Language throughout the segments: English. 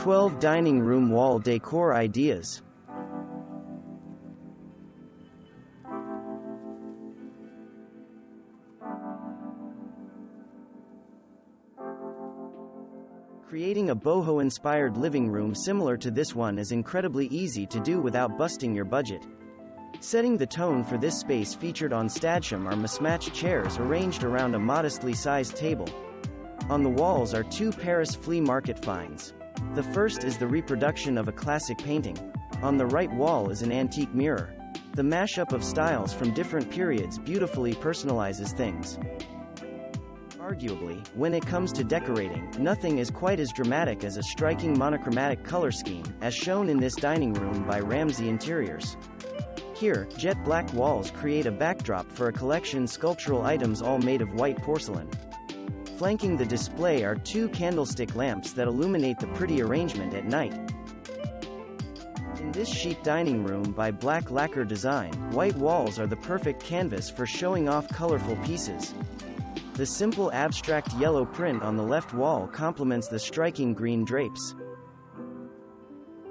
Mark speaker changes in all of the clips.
Speaker 1: 12 Dining Room Wall Decor Ideas. Creating a boho-inspired living room similar to this one is incredibly easy to do without busting your budget. Setting the tone for this space featured on Stadsham are mismatched chairs arranged around a modestly sized table. On the walls are two Paris flea market finds. The first is the reproduction of a classic painting. On the right wall is an antique mirror. The mashup of styles from different periods beautifully personalizes things. Arguably, when it comes to decorating, nothing is quite as dramatic as a striking monochromatic color scheme, as shown in this dining room by Ramsey Interiors. Here, jet black walls create a backdrop for a collection of sculptural items all made of white porcelain. Flanking the display are two candlestick lamps that illuminate the pretty arrangement at night. In this chic dining room by Black Lacquer Design, white walls are the perfect canvas for showing off colorful pieces. The simple abstract yellow print on the left wall complements the striking green drapes.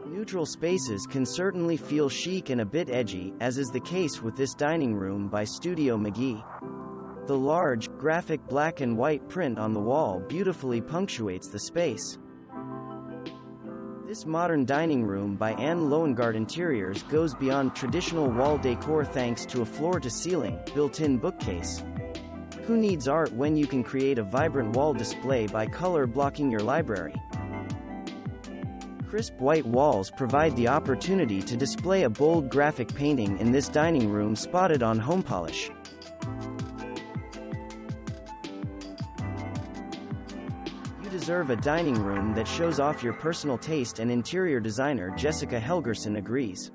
Speaker 1: Neutral spaces can certainly feel chic and a bit edgy, as is the case with this dining room by Studio McGee. The large, graphic black and white print on the wall beautifully punctuates the space. This modern dining room by Anne Loengard Interiors goes beyond traditional wall decor thanks to a floor-to-ceiling, built-in bookcase. Who needs art when you can create a vibrant wall display by color blocking your library? Crisp white walls provide the opportunity to display a bold graphic painting in this dining room spotted on Home Polish. You deserve a dining room that shows off your personal taste, and interior designer Jessica Helgerson agrees.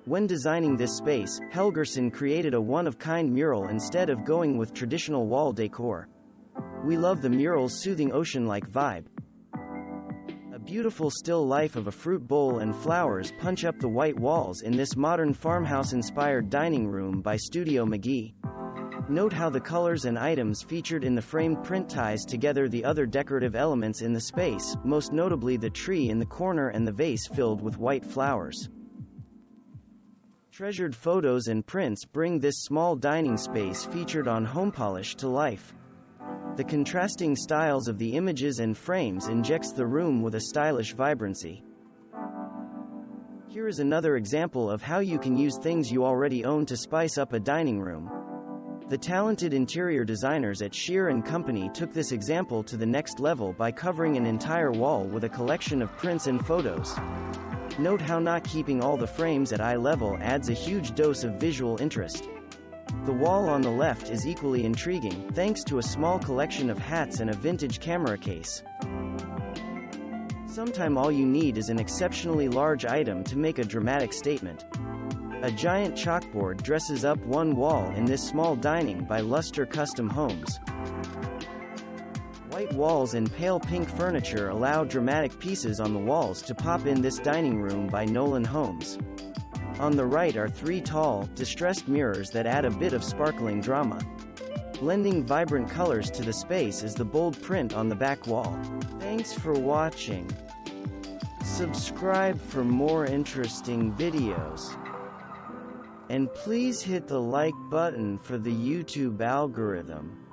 Speaker 1: When designing this space, Helgerson created a one-of-kind mural instead of going with traditional wall decor. We love the mural's soothing ocean-like vibe. A beautiful still life of a fruit bowl and flowers punch up the white walls in this modern farmhouse-inspired dining room by Studio McGee. Note how the colors and items featured in the framed print ties together the other decorative elements in the space, most notably the tree in the corner and the vase filled with white flowers. Treasured photos and prints bring this small dining space featured on Home Polish to life. The contrasting styles of the images and frames injects the room with a stylish vibrancy. Here is another example of how you can use things you already own to spice up a dining room. The talented interior designers at Shear & Company took this example to the next level by covering an entire wall with a collection of prints and photos. Note how not keeping all the frames at eye level adds a huge dose of visual interest. The wall on the left is equally intriguing, thanks to a small collection of hats and a vintage camera case. Sometimes all you need is an exceptionally large item to make a dramatic statement. A giant chalkboard dresses up one wall in this small dining by Luster Custom Homes. White walls and pale pink furniture allow dramatic pieces on the walls to pop in this dining room by Nolan Homes. On the right are three tall, distressed mirrors that add a bit of sparkling drama. Lending vibrant colors to the space is the bold print on the back wall. Thanks for watching. Subscribe for more interesting videos. And please hit the like button for the YouTube algorithm.